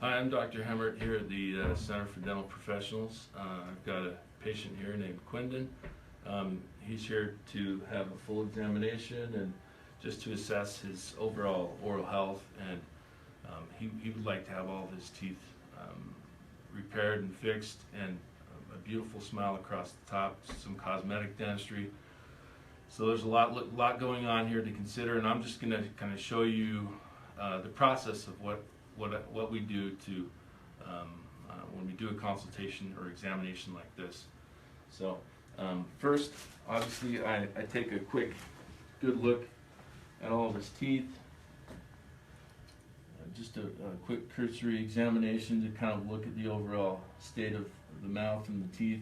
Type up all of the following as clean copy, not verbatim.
Hi, I'm Dr. Hemmert here at the Center for Dental Professionals. I've got a patient here named Quindon. He's here to have a full examination and just to assess his overall oral health, and he would like to have all of his teeth repaired and fixed, and a beautiful smile across the top, some cosmetic dentistry. So there's a lot going on here to consider, and I'm just going to kind of show you the process of what we do to when we do a consultation or examination like this. So first, obviously, I take a good look at all of his teeth. Just a quick cursory examination to kind of look at the overall state of the mouth and the teeth.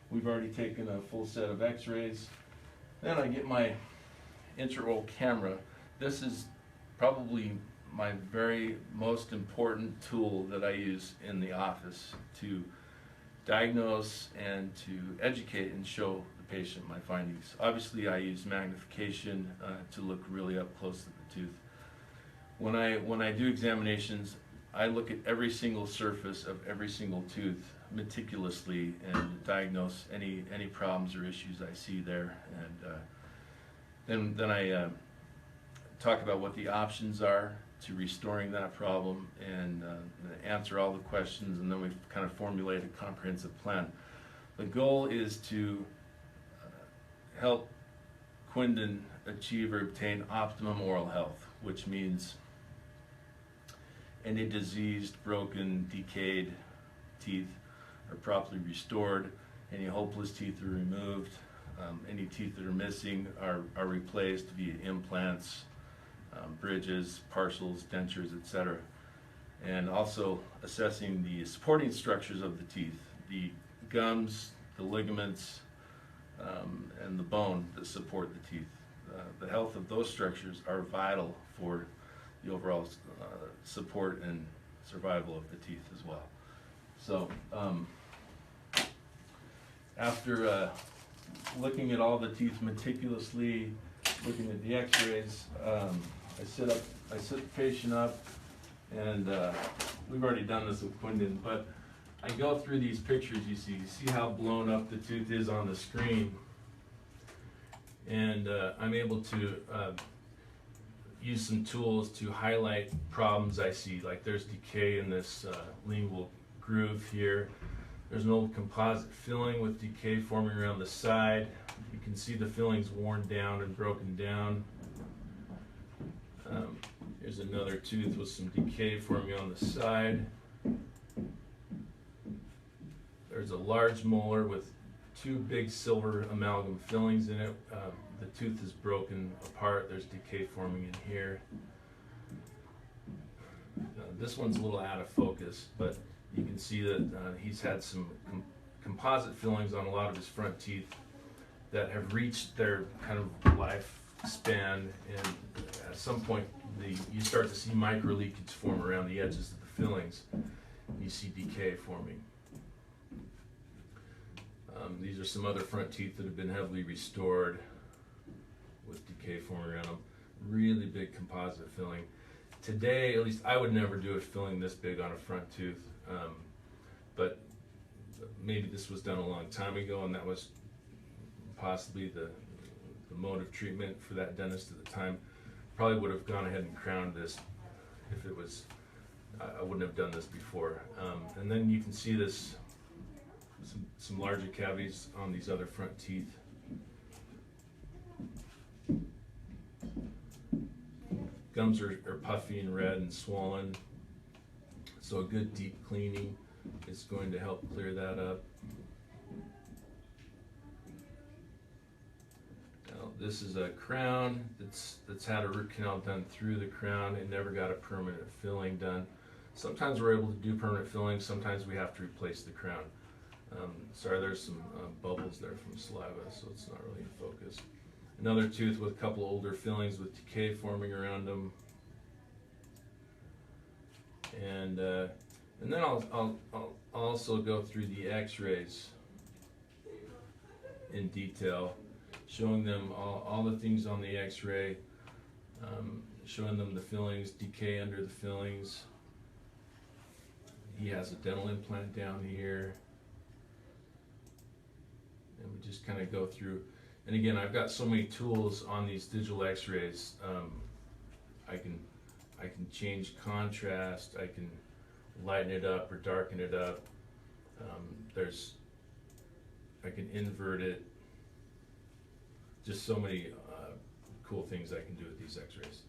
We've already taken a full set of x-rays. Then I get my intra-oral camera. This is probably my very most important tool that I use in the office to diagnose and to educate and show the patient my findings. Obviously, I use magnification to look really up close to the tooth. When I do examinations, I look at every single surface of every single tooth meticulously and diagnose any problems or issues I see there, and then I talk about what the options are to restoring that problem, and answer all the questions, and then we kind of formulate a comprehensive plan. The goal is to help Quindon achieve or obtain optimum oral health, which means any diseased, broken, decayed teeth are properly restored, any hopeless teeth are removed, any teeth that are missing are replaced via implants, bridges, partials, dentures, etc. And also assessing the supporting structures of the teeth, the gums, the ligaments, and the bone that support the teeth. The health of those structures are vital for the overall support and survival of the teeth as well. So after looking at all the teeth meticulously, looking at the x-rays, I sit the patient up, and we've already done this with Quindon, but I go through these pictures. You see how blown up the tooth is on the screen, and I'm able to use some tools to highlight problems I see. Like there's decay in this lingual groove here. There's an old composite filling with decay forming around the side. You can see the filling's worn down and broken down. Here's another tooth with some decay forming on the side. There's a large molar with two big silver amalgam fillings in it. The tooth is broken apart. There's decay forming in here. This one's a little out of focus, but you can see that he's had some composite fillings on a lot of his front teeth that have reached their kind of lifespan, and at some point you start to see micro leakage form around the edges of the fillings. You see decay forming. These are some other front teeth that have been heavily restored with decay forming around them. Really big composite filling. Today, at least I would never do a filling this big on a front tooth, but maybe this was done a long time ago, and that was possibly the mode of treatment for that dentist at the time. Probably would have gone ahead and crowned this if it was, I wouldn't have done this before. And then you can see this, some larger cavities on these other front teeth. Gums are puffy and red and swollen, so a good deep cleaning is going to help clear that up. Now, this is a crown that's had a root canal done through the crown and never got a permanent filling done. Sometimes we're able to do permanent filling, sometimes we have to replace the crown. Sorry, there's some bubbles there from saliva, so it's not really in focus. Another tooth with a couple older fillings with decay forming around them, and then I'll also go through the X-rays in detail, showing them all the things on the X-ray, showing them the fillings, decay under the fillings, he has a dental implant down here. And we just kind of go through. And again, I've got so many tools on these digital x-rays. I can change contrast, I can lighten it up or darken it up. I can invert it. Just so many cool things I can do with these x-rays.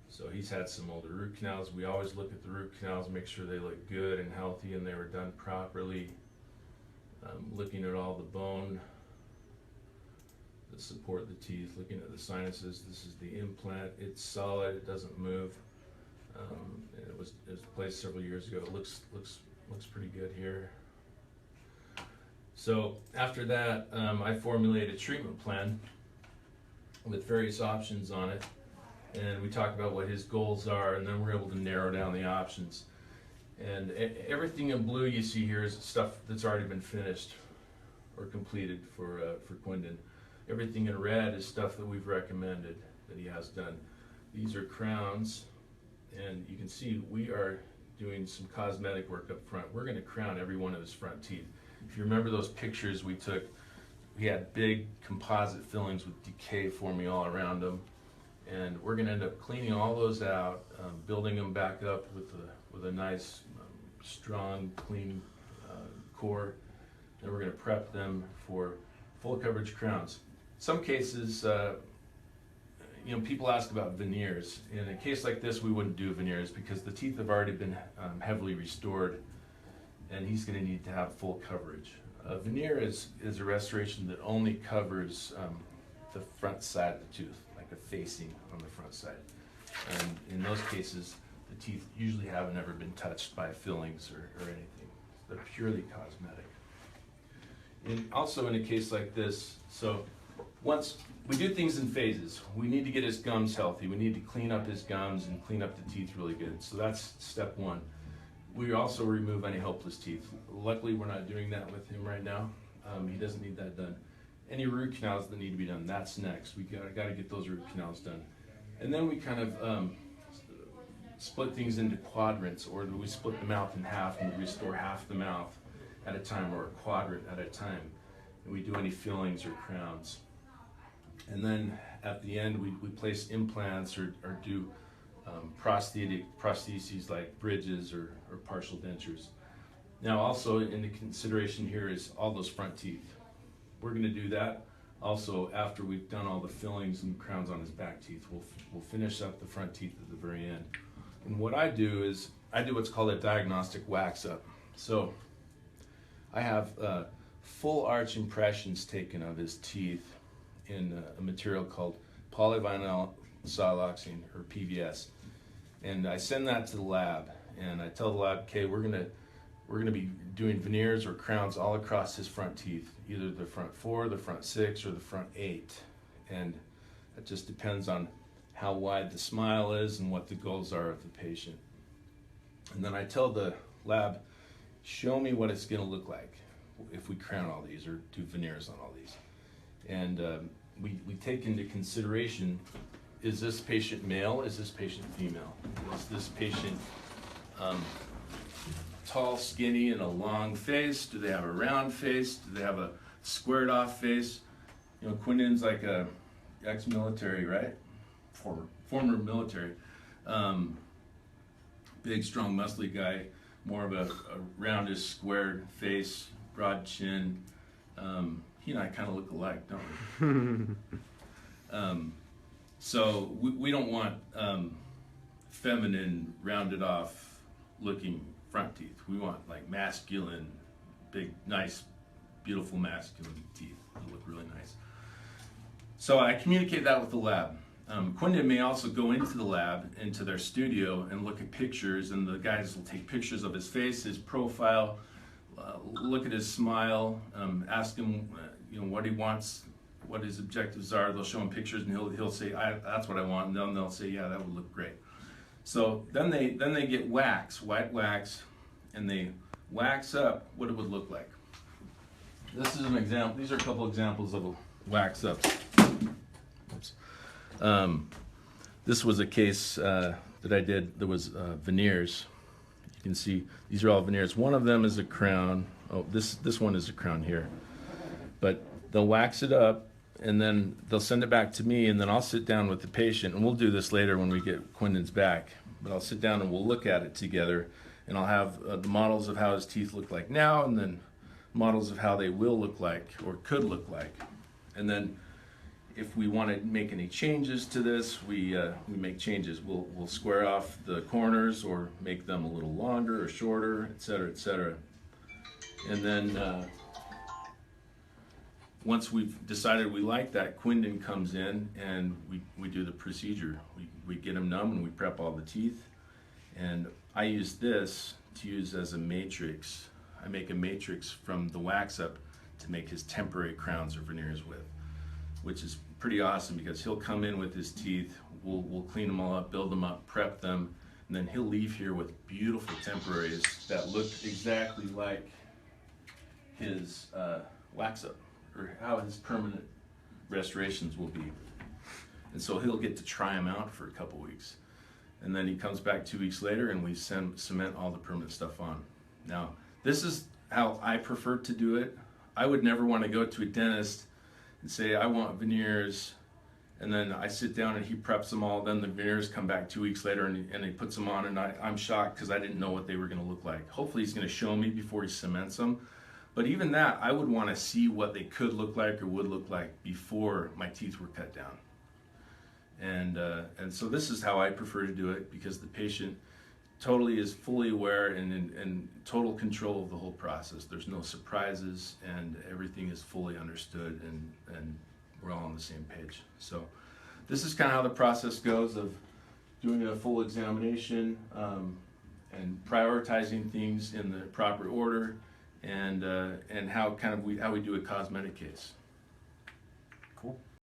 So he's had some older root canals. We always look at the root canals, make sure they look good and healthy and they were done properly. Looking at all the bone that support the teeth, looking at the sinuses. This is the implant. It's solid, it doesn't move. And it was placed several years ago. It looks pretty good here. So after that, I formulated a treatment plan with various options on it, and we talked about what his goals are, and then we're able to narrow down the options. And everything in blue you see here is stuff that's already been finished or completed for Quindon. Everything in red is stuff that we've recommended that he has done. These are crowns, and you can see we are doing some cosmetic work up front. We're going to crown every one of his front teeth. If you remember those pictures we took, we had big composite fillings with decay forming all around them, and we're going to end up cleaning all those out, building them back up with a nice, strong, clean core. Then we're going to prep them for full coverage crowns. Some cases, people ask about veneers. In a case like this, we wouldn't do veneers because the teeth have already been heavily restored, and he's going to need to have full coverage. A veneer is a restoration that only covers the front side of the tooth, like a facing on the front side. And in those cases, the teeth usually haven't ever been touched by fillings or anything. They're purely cosmetic. And also in a case like this, so once we do things in phases, we need to get his gums healthy. We need to clean up his gums and clean up the teeth really good. So that's step one. We also remove any helpless teeth. Luckily, we're not doing that with him right now. He doesn't need that done. Any root canals that need to be done, that's next. We got to get those root canals done. And then we kind of split things into quadrants, or we split the mouth in half and we restore half the mouth at a time, or a quadrant at a time. And we do any fillings or crowns. And then at the end, we place implants or do prostheses like bridges or partial dentures. Now also in the consideration here is all those front teeth. We're going to do that also after we've done all the fillings and crowns on his back teeth. We'll finish up the front teeth at the very end. And what I do is I do what's called a diagnostic wax up. So I have full arch impressions taken of his teeth in a material called polyvinyl siloxane, or PVS, and I send that to the lab, and I tell the lab, okay, we're gonna be doing veneers or crowns all across his front teeth, either the front 4, the front 6, or the front 8, and it just depends on how wide the smile is and what the goals are of the patient. And then I tell the lab, show me what it's gonna look like if we crown all these or do veneers on all these. And we take into consideration, is this patient male, is this patient female? Is this patient tall, skinny, and a long face? Do they have a round face? Do they have a squared off face? You know, Quindon's like a ex-military, right? Former military. Big, strong, muscly guy, more of a roundish, squared face, broad chin. He and I kind of look alike, don't we? So we don't want feminine, rounded off looking front teeth. We want like masculine, big, nice, beautiful masculine teeth that look really nice. So I communicate that with the lab. Quindon may also go into the lab, into their studio, and look at pictures, and the guys will take pictures of his face, his profile, look at his smile, ask him what he wants, what his objectives are. They'll show him pictures, and he'll say, that's what I want, and then they'll say, yeah, that would look great. So then they get wax, white wax, and they wax up what it would look like. This is an example. These are a couple examples of wax ups. Oops. This was a case that I did. There was veneers. You can see these are all veneers. One of them is a crown. Oh, this one is a crown here. But they'll wax it up, and then they'll send it back to me, and then I'll sit down with the patient, and we'll do this later when we get Quinden's back. But I'll sit down and we'll look at it together, and I'll have the models of how his teeth look like now, and then models of how they will look like or could look like. And then if we want to make any changes to this, we make changes. We'll square off the corners or make them a little longer or shorter, et cetera, et cetera. And then once we've decided we like that, Quinden comes in and we do the procedure. We get him numb and we prep all the teeth. And I use this to use as a matrix. I make a matrix from the wax up to make his temporary crowns or veneers with, which is pretty awesome because he'll come in with his teeth, we'll clean them all up, build them up, prep them, and then he'll leave here with beautiful temporaries that look exactly like his wax up, or how his permanent restorations will be. And so he'll get to try them out for a couple weeks. And then he comes back 2 weeks later and we cement all the permanent stuff on. Now, this is how I prefer to do it. I would never want to go to a dentist and say, I want veneers, and then I sit down and he preps them all, then the veneers come back 2 weeks later and he puts them on, and I'm shocked because I didn't know what they were going to look like. Hopefully he's going to show me before he cements them. But even that, I would want to see what they could look like or would look like before my teeth were cut down. And so this is how I prefer to do it, because the patient totally is fully aware and in total control of the whole process. There's no surprises and everything is fully understood, and we're all on the same page. So this is kind of how the process goes of doing a full examination and prioritizing things in the proper order, and how we do a cosmetic case. Cool.